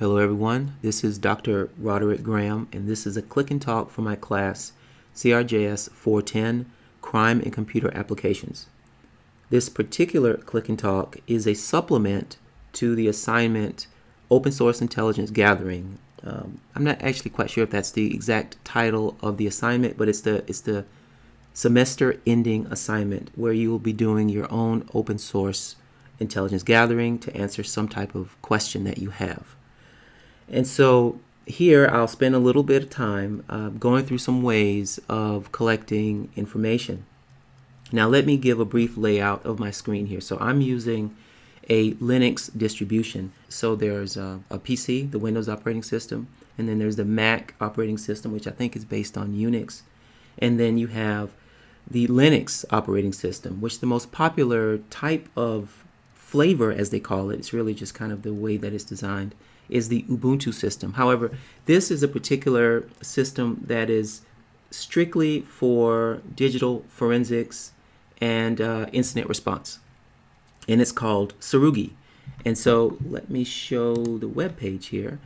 Hello everyone, this is Dr. Roderick Graham, and this is a click and talk for my class, CRJS 410, Crime and Computer Applications. This particular click and talk is a supplement to the assignment Open Source Intelligence Gathering. I'm not actually quite sure if that's the exact title of the assignment, but it's the semester ending assignment where you will be doing your own open source intelligence gathering to answer some type of question that you have. And so here I'll spend a little bit of time going through some ways of collecting information. Now let me give a brief layout of my screen here. So I'm using a Linux distribution. So there's a PC, the Windows operating system, and then there's the Mac operating system, which I think is based on Unix. And then you have the Linux operating system, which the most popular type of flavor, as they call it, it's really just kind of the way that it's designed, is the Ubuntu system. However, this is a particular system that is strictly for digital forensics and incident response, and it's called Tsurugi. And so let me show the web page here.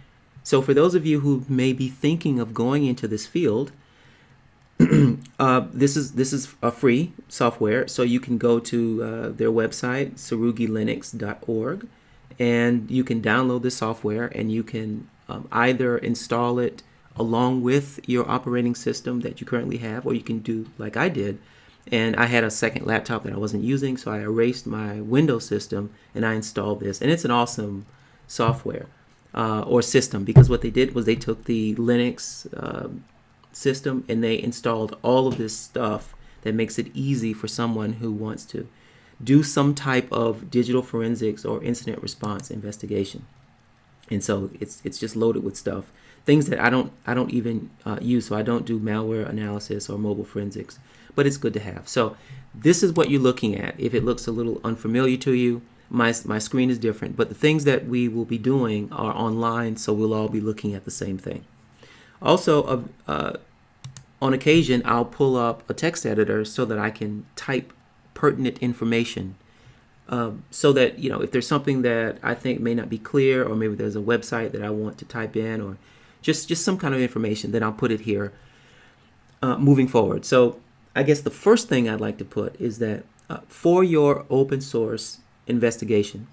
So for those of you who may be thinking of going into this field, this is a free software, so you can go to their website, tsurugilinux.org, and you can download the software, and you can either install it along with your operating system that you currently have, or you can do like I did. And I had a second laptop that I wasn't using, so I erased my Windows system and I installed this. And it's an awesome software or system, because what they did was they took the Linux system and they installed all of this stuff that makes it easy for someone who wants to do some type of digital forensics or incident response investigation. And so it's just loaded with stuff, things that I don't even use. So I don't do malware analysis or mobile forensics, but it's good to have. So this is what you're looking at. If it looks a little unfamiliar to you, my screen is different, but the things that we will be doing are online, so we'll all be looking at the same thing. Also, on occasion, I'll pull up a text editor so that I can type pertinent information, so that, you know, if there's something that I think may not be clear, or maybe there's a website that I want to type in, or just some kind of information, then I'll put it here moving forward. So I guess the first thing I'd like to put is that for your open source investigation,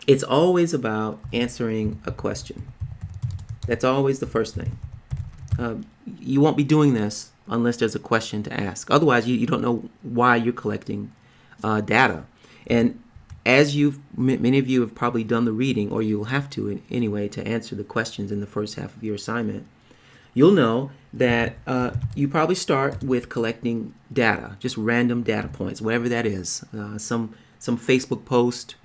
it's always about answering a question. That's always the first thing. You won't be doing this unless there's a question to ask. Otherwise, you don't know why you're collecting data. And as many of you have probably done the reading, or you'll have to anyway, to answer the questions in the first half of your assignment, you'll know that you probably start with collecting data, just random data points, whatever that is. Some Facebook post,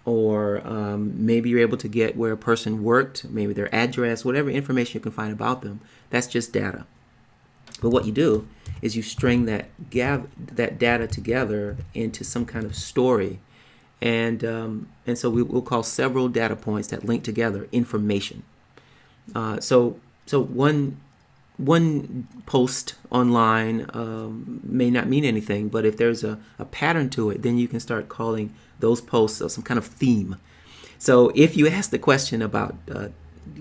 or maybe you're able to get where a person worked, maybe their address, whatever information you can find about them. That's just data. But what you do is you string that data together into some kind of story, and so we'll call several data points that link together information. So one post online may not mean anything, but if there's a pattern to it, then you can start calling those posts some kind of theme. So if you ask the question about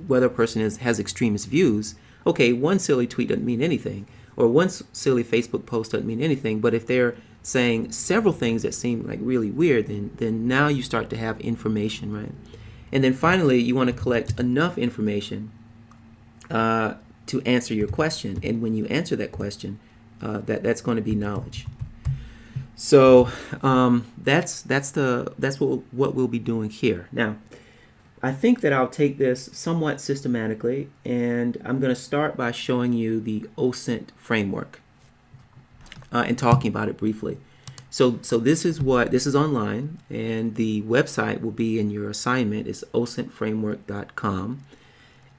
whether a person has extremist views, okay, one silly tweet doesn't mean anything, or one silly Facebook post doesn't mean anything, but if they're saying several things that seem like really weird, then now you start to have information, right? And then finally, you want to collect enough information to answer your question, and when you answer that question, that's going to be knowledge. So that's what we'll be doing here. Now, I think that I'll take this somewhat systematically, and I'm going to start by showing you the OSINT framework and talking about it briefly. So this is online, and the website will be in your assignment. It's osintframework.com.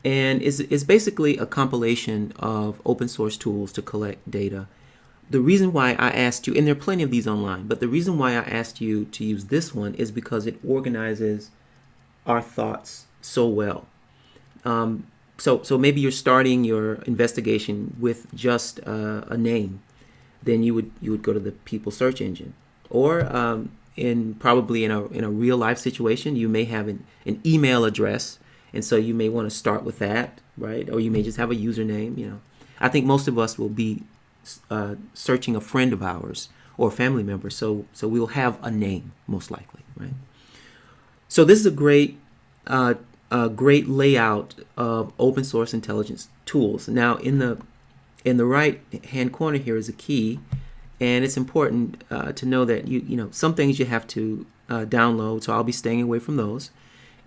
And it's basically a compilation of open source tools to collect data. The reason why I asked you, and there are plenty of these online, but the reason why I asked you to use this one is because it organizes our thoughts so well. So maybe you're starting your investigation with just a name. Then you would go to the people search engine, or probably in a real life situation, you may have an email address, And so you may want to start with that, right? Or you may just have a username, you know. I think most of us will be searching a friend of ours or a family member, so we'll have a name most likely, right? So this is a great layout of open source intelligence tools. Now, in the right hand corner here is a key, and it's important to know that you know some things you have to download. So I'll be staying away from those,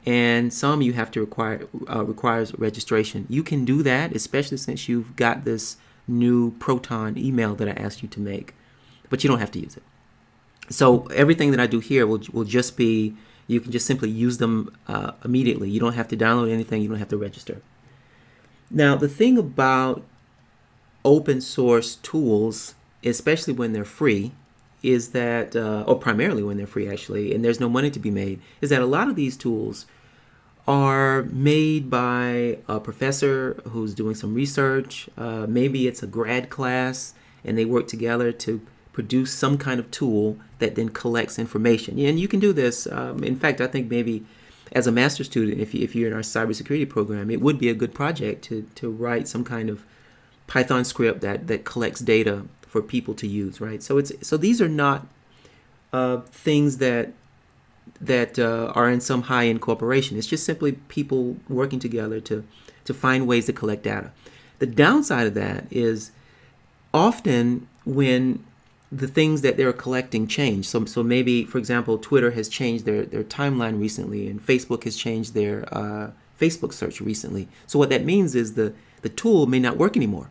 and some you have to requires registration. You can do that, especially since you've got this new Proton email that I asked you to make, but you don't have to use it. So everything that I do here will just be, you can just simply use them immediately. You don't have to download anything. You don't have to register. Now, the thing about open source tools, especially when they're free, is that, or primarily when they're free actually, and there's no money to be made, is that a lot of these tools are made by a professor who's doing some research. Maybe it's a grad class and they work together to produce some kind of tool that then collects information. And you can do this. In fact, I think maybe as a master's student, if you're in our cybersecurity program, it would be a good project to write some kind of Python script that collects data for people to use, right? So these are not things that are in some high-end corporation. It's just simply people working together to find ways to collect data. The downside of that is often when the things that they're collecting change. So maybe, for example, Twitter has changed their timeline recently, and Facebook has changed their Facebook search recently. So what that means is the tool may not work anymore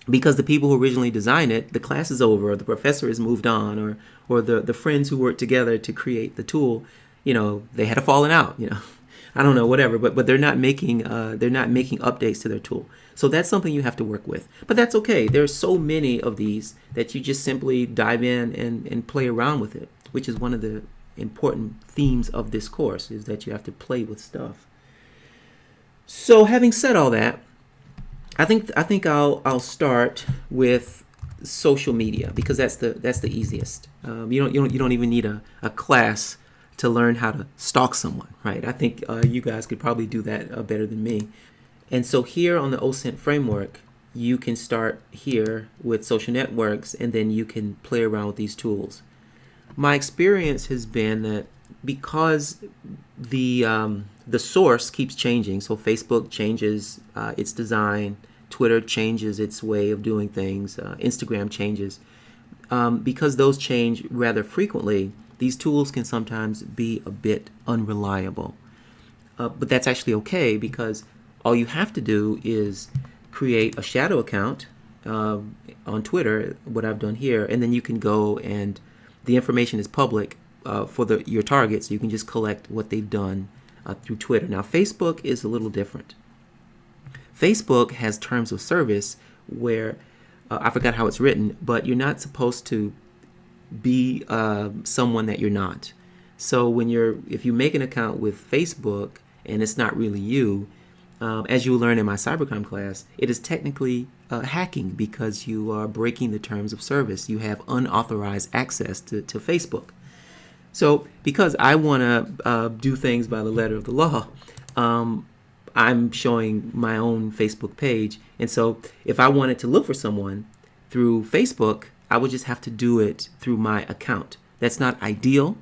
because the people who originally designed it, the class is over, or the professor has moved on, or the friends who worked together to create the tool, you know, they had a falling out, you know. I don't know, whatever, but they're not making updates to their tool. So that's something you have to work with. But that's okay. There's so many of these that you just simply dive in and play around with it, which is one of the important themes of this course, is that you have to play with stuff. So having said all that, I think I'll start with social media because that's the easiest. You don't even need a class to learn how to stalk someone, right? I think you guys could probably do that better than me. And so here on the OSINT framework, you can start here with social networks, and then you can play around with these tools. My experience has been that because the source keeps changing, so Facebook changes its design, Twitter changes its way of doing things, Instagram changes. Because those change rather frequently, these tools can sometimes be a bit unreliable. But that's actually okay because all you have to do is create a shadow account on Twitter, what I've done here, and then you can go and the information is public for your targets. You can just collect what they've done through Twitter. Now, Facebook is a little different. Facebook has terms of service where I forgot how it's written, but you're not supposed to be someone that you're not. So if you make an account with Facebook and it's not really you, as you learn in my cybercrime class, it is technically hacking because you are breaking the terms of service. You have unauthorized access to Facebook. So because I want to do things by the letter of the law, I'm showing my own Facebook page. And so if I wanted to look for someone through Facebook, I would just have to do it through my account. That's not ideal.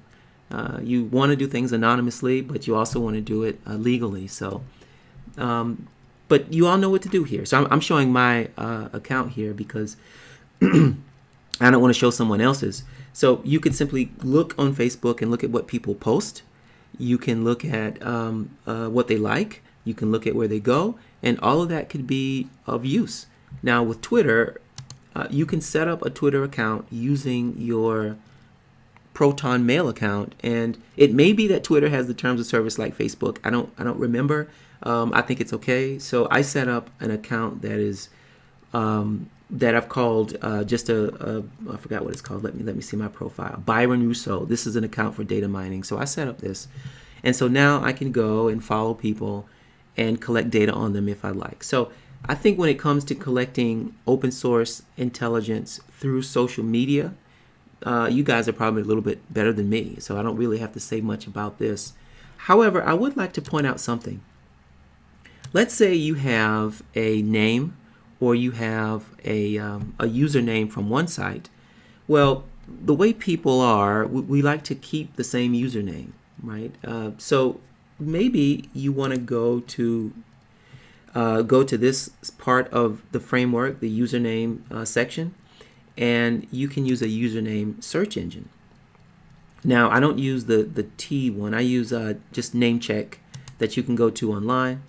You want to do things anonymously, but you also want to do it legally. So, but you all know what to do here. So I'm showing my account here because I don't want to show someone else's. So you could simply look on Facebook and look at what people post. You can look at what they like. You can look at where they go, and all of that could be of use. Now with Twitter, you can set up a Twitter account using your Proton Mail account, and it may be that Twitter has the terms of service like Facebook. I don't remember. I think it's okay. So I set up an account that is that I've called just I forgot what it's called. Let me see my profile. Byron Rousseau. This is an account for data mining. So I set up this, and so now I can go and follow people and collect data on them if I like. So I think when it comes to collecting open source intelligence through social media, you guys are probably a little bit better than me, so I don't really have to say much about this. However, I would like to point out something. Let's say you have a name or you have a username from one site. Well, the way people are, we like to keep the same username, right? So maybe you want to go to this part of the framework, the username section, and you can use a username search engine. Now, I don't use the T one. I use just Namecheck that you can go to online,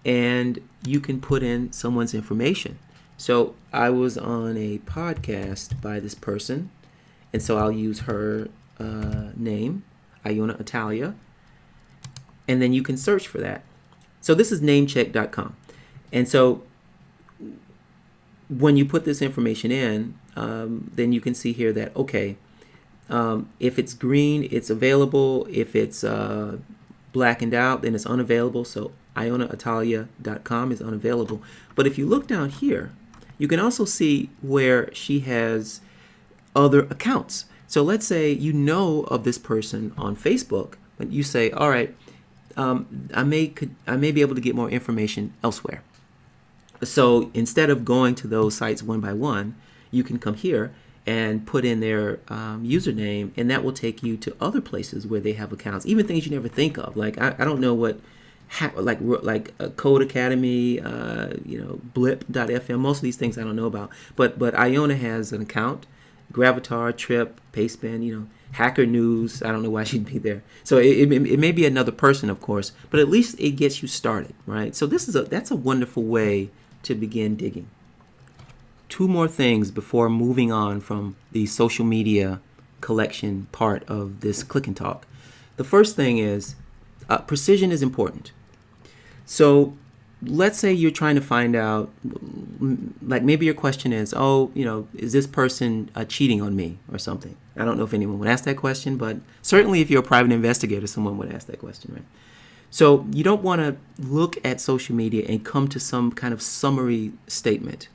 and you can put in someone's information. So I was on a podcast by this person, and so I'll use her name, Iona Italia, and then you can search for that. So this is namecheck.com. And so when you put this information in, then you can see here that, okay, if it's green, it's available. If it's blackened out, then it's unavailable. So ionaitalia.com is unavailable. But if you look down here, you can also see where she has other accounts. So let's say you know of this person on Facebook, but you say, all right, I may be able to get more information elsewhere. So instead of going to those sites one by one, you can come here and put in their username, and that will take you to other places where they have accounts, even things you never think of. Like I don't know what, like Code Academy, Blip.fm. Most of these things I don't know about, but Iona has an account, Gravatar, Trip, Pastebin, Hacker News. I don't know why she'd be there. So it may be another person, of course, but at least it gets you started, right? So that's a wonderful way to begin digging. Two more things before moving on from the social media collection part of this Click and Talk. The first thing is precision is important. So let's say you're trying to find out, like maybe your question is, is this person cheating on me or something? I don't know if anyone would ask that question, but certainly if you're a private investigator, someone would ask that question, right? So you don't want to look at social media and come to some kind of summary statement.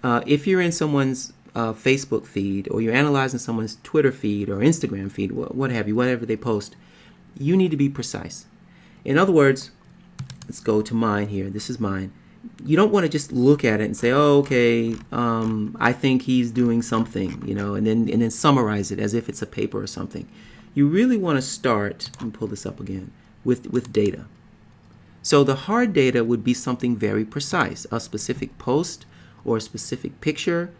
If you're in someone's Facebook feed, or you're analyzing someone's Twitter feed or Instagram feed, what have you, whatever they post, you need to be precise. In other words, let's go to mine here. This is mine. You don't want to just look at it and say, "Oh, okay, I think he's doing something," and then summarize it as if it's a paper or something. You really want to start. Let me pull this up again with data. So the hard data would be something very precise, a specific post or a specific picture.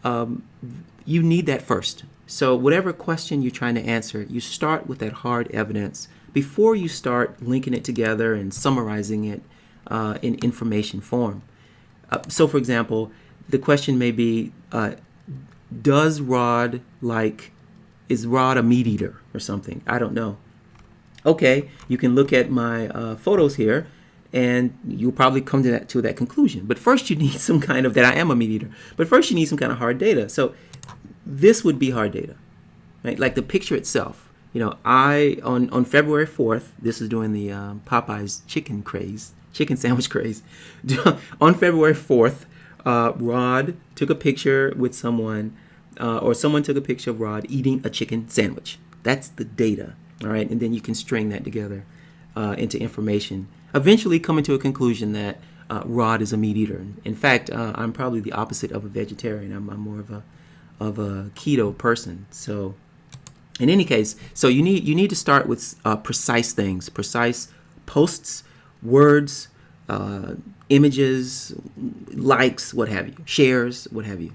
You need that first. So whatever question you're trying to answer, you start with that hard evidence before you start linking it together and summarizing it in information form. So for example, the question may be, is Rod a meat eater or something? I don't know. Okay, you can look at my photos here, and you'll probably come to that conclusion. But first you need some kind of, that I am a meat eater. But first you need some kind of hard data. So this would be hard data, right? Like the picture itself. On February 4th, this is during the Popeyes chicken sandwich craze. On February 4th, Rod took a picture with someone, or someone took a picture of Rod eating a chicken sandwich. That's the data, all right? And then you can string that together into information, eventually coming to a conclusion that Rod is a meat eater. In fact, I'm probably the opposite of a vegetarian. I'm more of a keto person. So in any case, so you need to start with precise things, precise posts, words, images, likes, what have you, shares, what have you.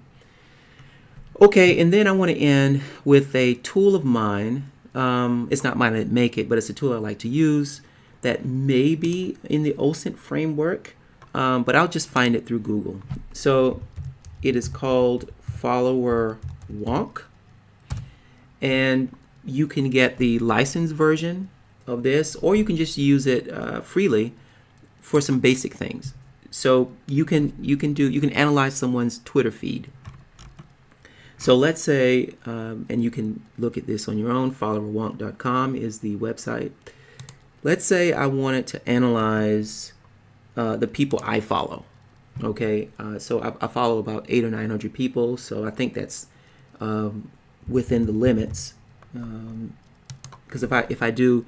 Okay, and then I want to end with a tool of mine. It's not mine to make it, but it's a tool I like to use that may be in the OSINT framework, but I'll just find it through Google. So it is called Follower Wonk, and you can get the licensed version of this, or you can just use it freely for some basic things. So you can analyze someone's Twitter feed. So let's say, and you can look at this on your own, followerwonk.com is the website. Let's say I wanted to analyze the people I follow. Okay, so I follow about 800 or 900 people, so I think that's within the limits. Because if I do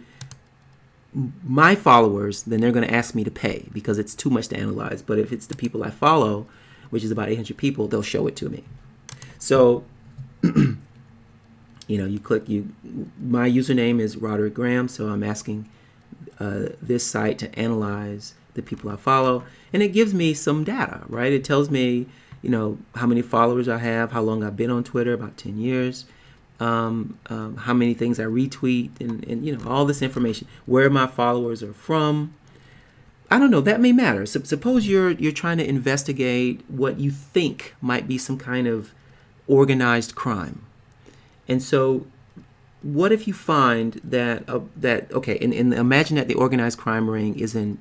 my followers, then they're going to ask me to pay because it's too much to analyze. But if it's the people I follow, which is about 800 people, they'll show it to me. So, you click, my username is Roderick Graham, so I'm asking this site to analyze the people I follow, and it gives me some data, right? It tells me, how many followers I have, how long I've been on Twitter, about 10 years, how many things I retweet, and all this information, where my followers are from. I don't know, that may matter. Suppose you're trying to investigate what you think might be some kind of organized crime. And so what if you find that okay, and imagine that the organized crime ring is in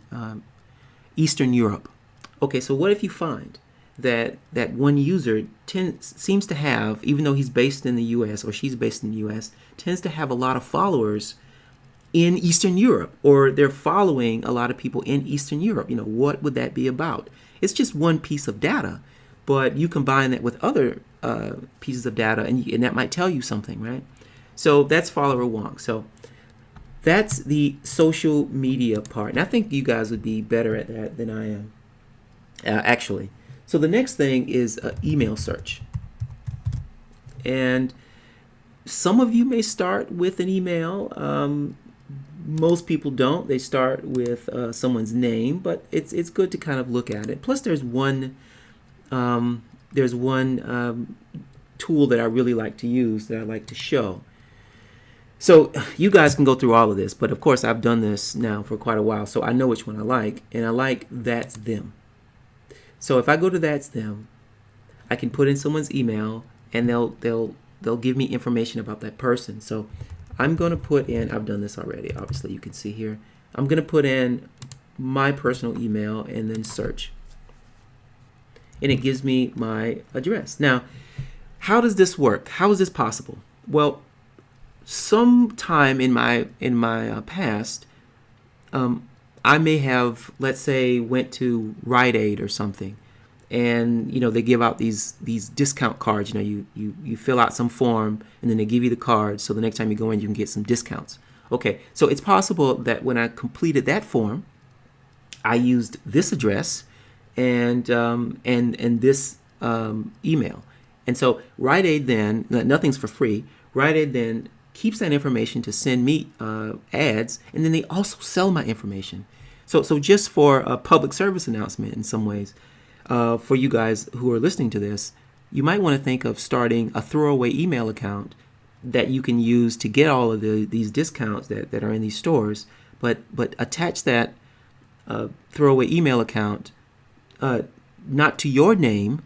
Eastern Europe. Okay, so what if you find that one user seems to have, even though he's based in the U.S. or she's based in the U.S., tends to have a lot of followers in Eastern Europe, or they're following a lot of people in Eastern Europe. What would that be about? It's just one piece of data, but you combine that with other pieces of data, and that might tell you something, right? So that's follower wonk. So that's the social media part. And I think you guys would be better at that than I am, actually. So the next thing is email search. And some of you may start with an email. Most people don't. They start with someone's name, but it's good to kind of look at it. Plus, there's one tool that I really like to use that I like to show. So you guys can go through all of this, but of course I've done this now for quite a while, so I know which one I like, and I like That's Them. So if I go to That's Them, I can put in someone's email, and they'll give me information about that person. So I'm going to put in, I've done this already, obviously you can see here. I'm going to put in my personal email and then search. And it gives me my address. Now, how does this work? How is this possible? Well, sometime in my past, I may have, let's say, went to Rite Aid or something, and they give out these discount cards. You fill out some form, and then they give you the card, so the next time you go in, you can get some discounts. Okay, so it's possible that when I completed that form, I used this address and this email. And so Rite Aid then, nothing's for free. Rite Aid then keeps that information to send me ads, and then they also sell my information. So just for a public service announcement in some ways, for you guys who are listening to this, you might want to think of starting a throwaway email account that you can use to get all of these discounts that are in these stores, but attach that throwaway email account not to your name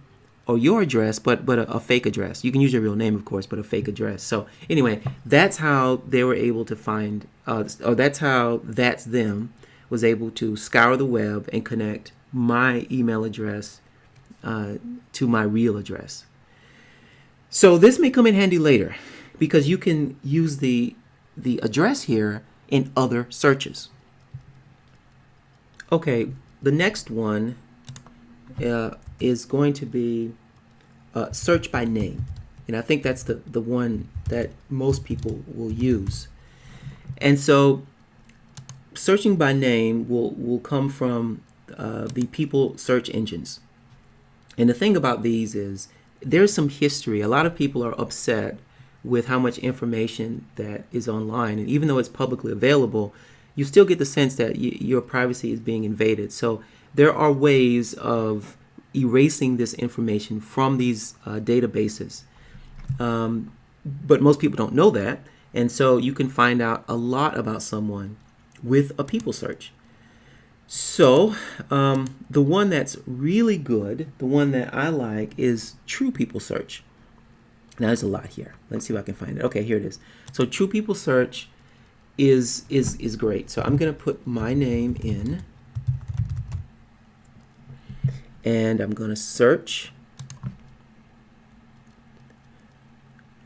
or your address, but a fake address. You can use your real name, of course, but a fake address. So anyway, that's how they were able to find, or that's how That's Them was able to scour the web and connect my email address to my real address. So this may come in handy later because you can use the address here in other searches. Okay, the next one is going to be search by name. And I think that's the one that most people will use. And so searching by name will come from the people search engines. And the thing about these is there's some history. A lot of people are upset with how much information that is online. And even though it's publicly available, you still get the sense that your privacy is being invaded. So there are ways of erasing this information from these databases. But most people don't know that. And so you can find out a lot about someone with a people search. So the one that's really good, the one that I like, is True People Search. Now there's a lot here. Let's see if I can find it. Okay, here it is. So True People Search is great. So I'm going to put my name in, and I'm going to search.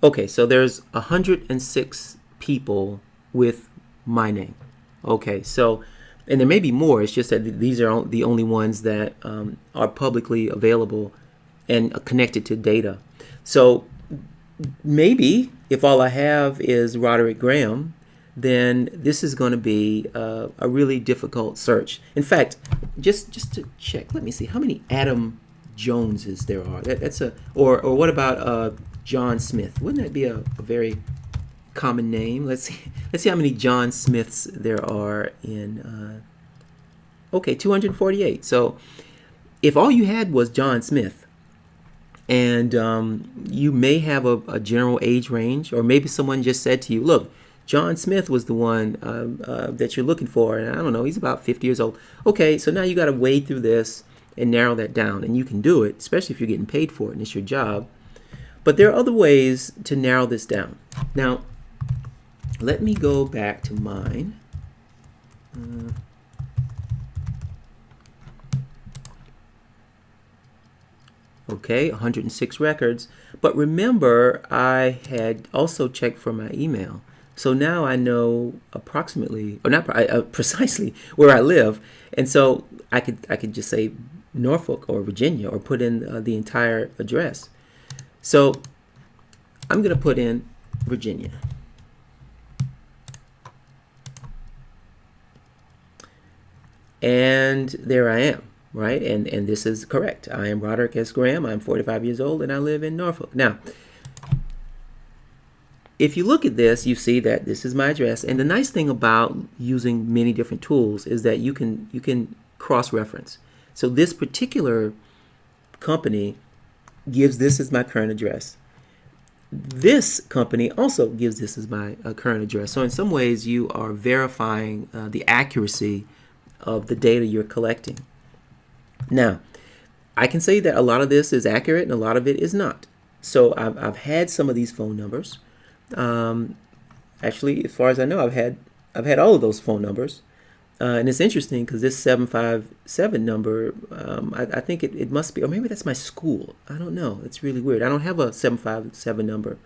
Okay, so there's 106 people with my name. Okay, so, and there may be more. It's just that these are the only ones that are publicly available and connected to data. So maybe if all I have is Roderick Graham, then this is going to be a really difficult search. In fact, just to check, let me see how many Adam Joneses there are. That's a or what about John Smith? Wouldn't that be a very common name? Let's see how many John Smiths there are in. Okay, 248. So if all you had was John Smith, and you may have a general age range, or maybe someone just said to you, look, John Smith was the one that you're looking for, and I don't know, he's about 50 years old. Okay, so now you got to wade through this and narrow that down, and you can do it, especially if you're getting paid for it and it's your job. But there are other ways to narrow this down. Now, let me go back to mine. Okay, 106 records. But remember, I had also checked for my email. So now I know approximately, or not precisely, where I live. And so I could just say Norfolk or Virginia, or put in the entire address. So I'm going to put in Virginia. And there I am, right? And this is correct. I am Roderick S. Graham. I'm 45 years old, and I live in Norfolk. Now, if you look at this, you see that this is my address. And the nice thing about using many different tools is that you can cross-reference. So this particular company gives this as my current address. This company also gives this as my current address. So in some ways, you are verifying the accuracy of the data you're collecting. Now, I can say that a lot of this is accurate and a lot of it is not. So I've had some of these phone numbers. Actually, as far as I know, I've had all of those phone numbers. And it's interesting because this 757 number, I think it must be, or maybe that's my school. I don't know. It's really weird. I don't have a 757 number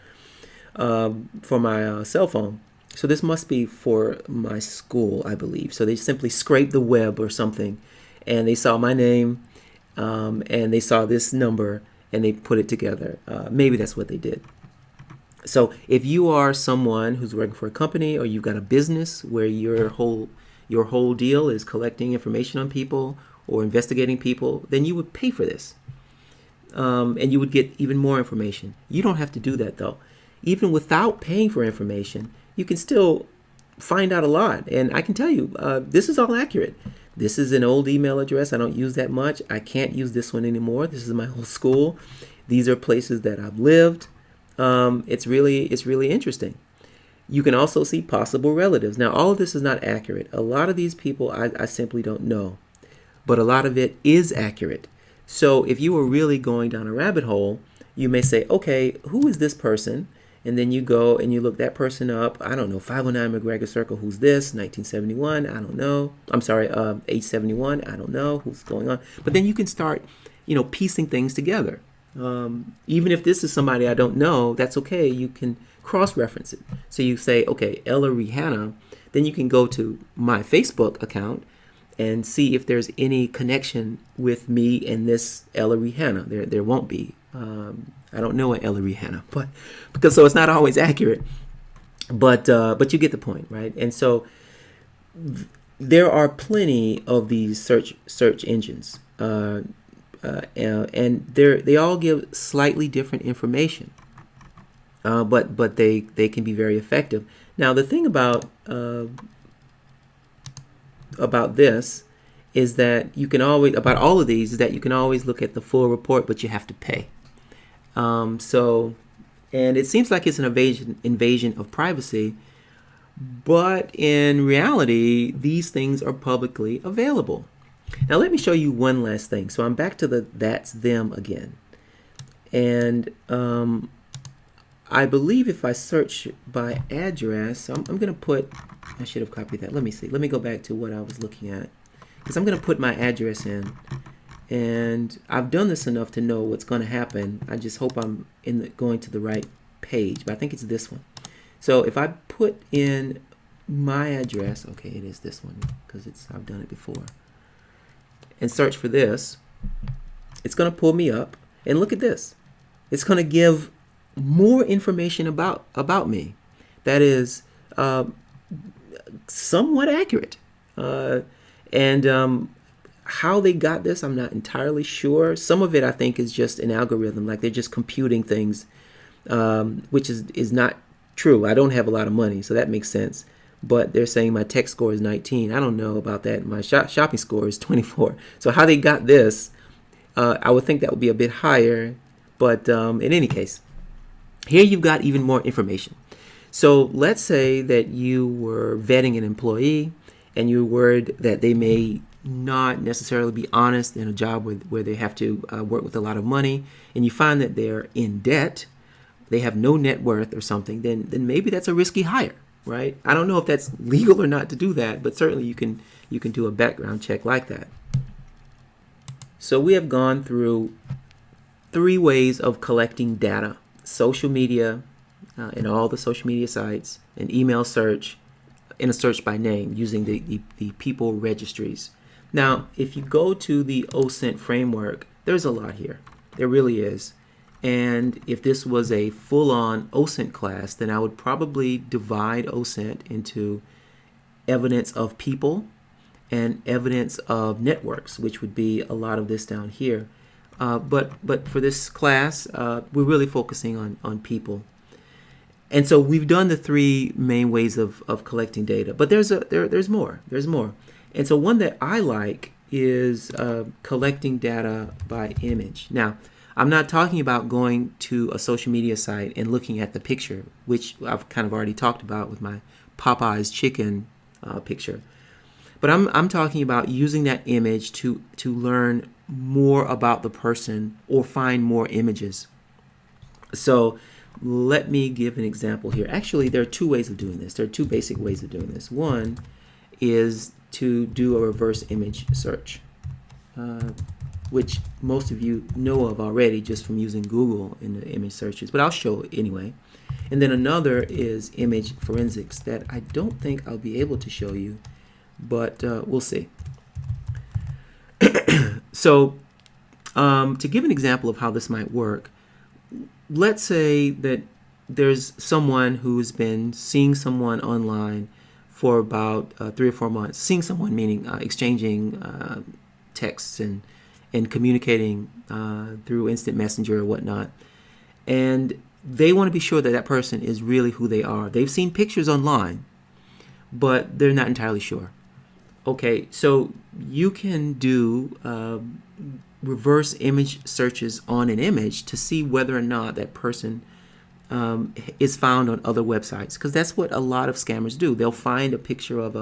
for my cell phone. So this must be for my school, I believe. So they simply scraped the web or something, and they saw my name, and they saw this number, and they put it together. Maybe that's what they did. So if you are someone who's working for a company, or you've got a business where your whole deal is collecting information on people or investigating people, then you would pay for this. And you would get even more information. You don't have to do that, though. Even without paying for information, you can still find out a lot. And I can tell you, this is all accurate. This is an old email address. I don't use that much. I can't use this one anymore. This is my whole school. These are places that I've lived. It's really interesting. You can also see possible relatives. Now, all of this is not accurate. A lot of these people I simply don't know. But a lot of it is accurate. So if you were really going down a rabbit hole, you may say, okay, who is this person? And then you go and you look that person up. I don't know, 509 McGregor Circle, who's this? 1971, I don't know. I'm sorry, age 71, I don't know who's going on. But then you can start, piecing things together. Even if this is somebody I don't know, that's okay. You can cross-reference it. So you say, okay, Ella Rihanna. Then you can go to my Facebook account and see if there's any connection with me and this Ella Rihanna. There won't be. I don't know an Ella Rihanna, but so it's not always accurate. But you get the point, right? And so there are plenty of these search engines, and they all give slightly different information, but they can be very effective. Now the thing about this is that you can always, about all of these, is that you can always look at the full report, but you have to pay. And it seems like it's an invasion of privacy, but in reality, these things are publicly available. Now, let me show you one last thing. So I'm back to that's them again. And I believe if I search by address, I'm going to put, I should have copied that. Let me see. Let me go back to what I was looking at. Because I'm going to put my address in. And I've done this enough to know what's going to happen. I just hope I'm going to the right page. But I think it's this one. So if I put in my address, okay, it is this one because I've done it before, and search for this, it's going to pull me up. And look at this. It's going to give more information about me. That is, somewhat accurate. And how they got this, I'm not entirely sure. Some of it, I think, is just an algorithm, like they're just computing things, which is not true. I don't have a lot of money, so that makes sense. But they're saying my tech score is 19. I don't know about that. My shopping score is 24. So how they got this, I would think that would be a bit higher. But in any case, here you've got even more information. So let's say that you were vetting an employee and you're worried that they may not necessarily be honest in a job where they have to work with a lot of money, and you find that they're in debt, they have no net worth or something, then maybe that's a risky hire, right? I don't know if that's legal or not to do that, but certainly you can do a background check like that. So we have gone through 3 ways of collecting data: social media, and all the social media sites, an email search, and a search by name using the people registries. Now, if you go to the OSINT framework, there's a lot here. There really is. And if this was a full-on OSINT class, then I would probably divide OSINT into evidence of people and evidence of networks, which would be a lot of this down here. But for this class, we're really focusing on people. And so we've done the 3 main ways of collecting data, but there's more. And so one that I like is collecting data by image. Now, I'm not talking about going to a social media site and looking at the picture, which I've kind of already talked about with my Popeye's chicken picture. But I'm talking about using that image to learn more about the person or find more images. So let me give an example here. Actually, there are 2 ways of doing this. There are 2 basic ways of doing this. One is to do a reverse image search, which most of you know of already just from using Google in the image searches, but I'll show it anyway. And then another is image forensics that I don't think I'll be able to show you, but we'll see. So to give an example of how this might work, let's say that there's someone who's been seeing someone online for about 3 or 4 months. Seeing someone meaning exchanging texts and communicating through instant messenger or whatnot. And they want to be sure that that person is really who they are. They've seen pictures online, but they're not entirely sure. Okay, so you can do reverse image searches on an image to see whether or not that person is found on other websites, because that's what a lot of scammers do. They'll find a picture of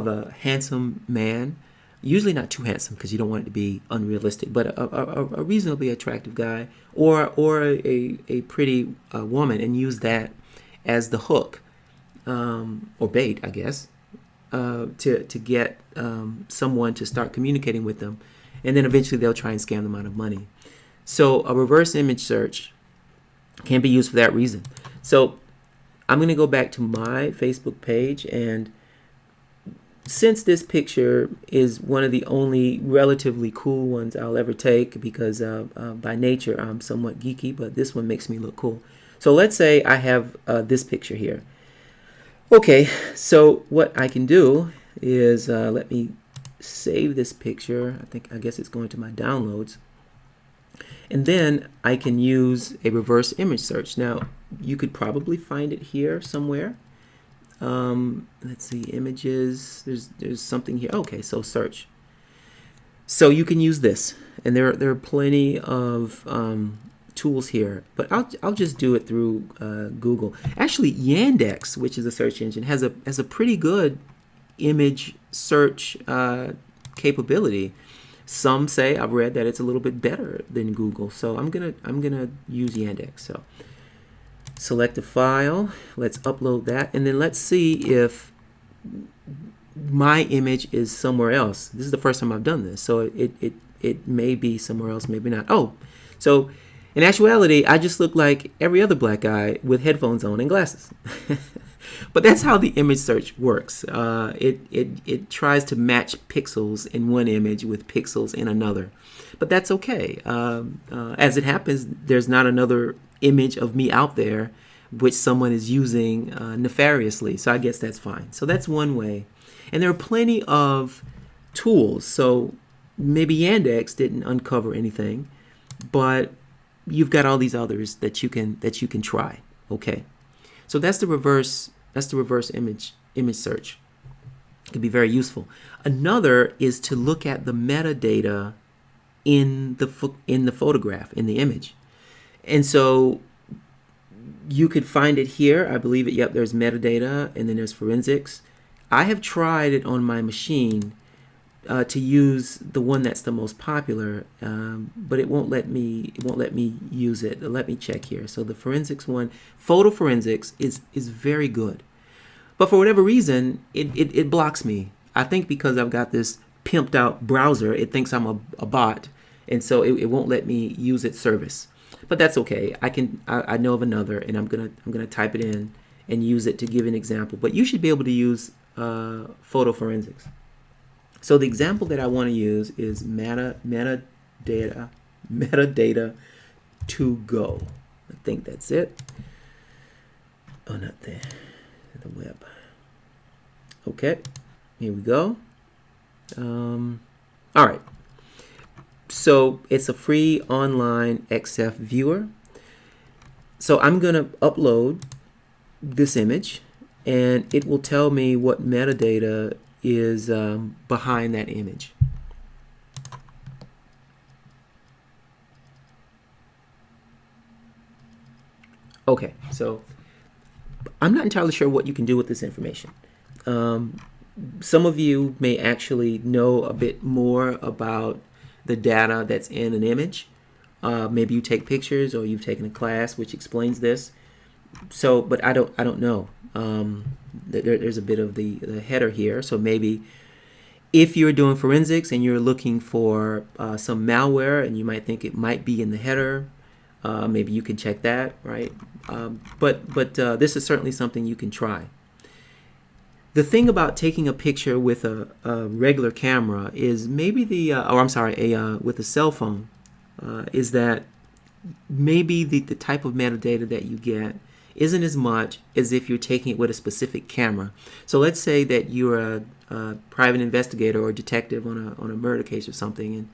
a handsome man, usually not too handsome because you don't want it to be unrealistic, but a reasonably attractive guy, or a pretty woman, and use that as the hook or bait, I guess, to get someone to start communicating with them, and then eventually they'll try and scam them out of money. So a reverse image search can be used for that reason. So I'm going to go back to my Facebook page, and since this picture is one of the only relatively cool ones I'll ever take, because by nature I'm somewhat geeky, but this one makes me look cool. So let's say I have this picture here. Okay, so what I can do is let me save this picture. I guess it's going to my downloads. And then I can use a reverse image search. Now, you could probably find it here somewhere. Let's see, images. There's something here. Okay, so search. So you can use this, and there are plenty of tools here. But I'll just do it through Google. Actually, Yandex, which is a search engine, has a pretty good image search capability. Some say, I've read, that it's a little bit better than Google. So I'm gonna use Yandex. So select a file. Let's upload that, and then let's see if my image is somewhere else. This is the first time I've done this, so it may be somewhere else, maybe not. Oh, so in actuality, I just look like every other black guy with headphones on and glasses. But that's how the image search works. It tries to match pixels in one image with pixels in another. But that's okay. As it happens, there's not another image of me out there which someone is using nefariously. So I guess that's fine. So that's one way. And there are plenty of tools. So maybe Yandex didn't uncover anything, but you've got all these others that you can try. Okay. So that's the reverse image search. It can be very useful. Another is to look at the metadata in the photograph, in the image. And so you could find it here. I believe it. Yep, there's metadata, and then there's forensics. I have tried it on my machine to use the one that's the most popular, but it won't let me. It won't let me use it. Let me check here. So the forensics one, photo forensics, is very good, but for whatever reason, it blocks me. I think because I've got this pimped out browser, it thinks I'm a bot, and so it won't let me use its service. But that's okay. I know of another, and I'm gonna type it in and use it to give an example. But you should be able to use photo forensics. So the example that I want to use is metadata to go. I think that's it. Oh, not there. The web. Okay, here we go. All right. So it's a free online XF viewer. So I'm going to upload this image, and it will tell me what metadata is behind that image. Okay, so I'm not entirely sure what you can do with this information. Some of you may actually know a bit more about the data that's in an image. Maybe you take pictures, or you've taken a class which explains this. So, but I don't know. There's a bit of the header here. So maybe if you're doing forensics and you're looking for some malware, and you might think it might be in the header, maybe you can check that, right? But this is certainly something you can try. The thing about taking a picture with a regular camera is maybe with a cell phone, is that maybe the type of metadata that you get isn't as much as if you're taking it with a specific camera. So let's say that you're a private investigator or detective on a murder case or something,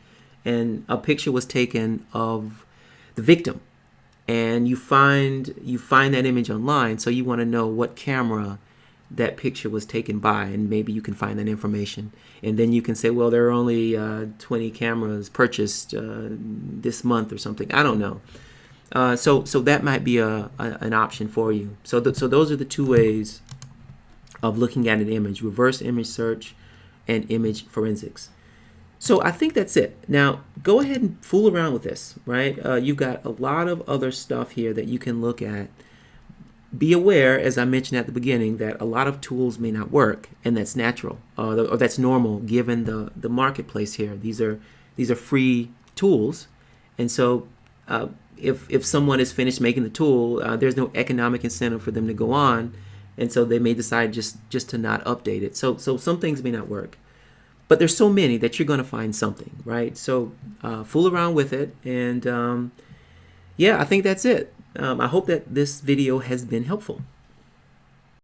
and a picture was taken of the victim, and you find that image online. So you want to know what camera that picture was taken by, and maybe you can find that information, and then you can say, well, there are only 20 cameras purchased this month or something. I don't know. So that might be an option for you. So those are the two ways of looking at an image: reverse image search and image forensics. So I think that's it. Now go ahead and fool around with this, right? You've got a lot of other stuff here that you can look at. Be aware, as I mentioned at the beginning, that a lot of tools may not work, and that's natural, or that's normal given the marketplace here. These are free tools, and so if someone is finished making the tool, there's no economic incentive for them to go on, and so they may decide just to not update it. So some things may not work, but there's so many that you're going to find something, right? So fool around with it, and yeah, I think that's it. I hope that this video has been helpful.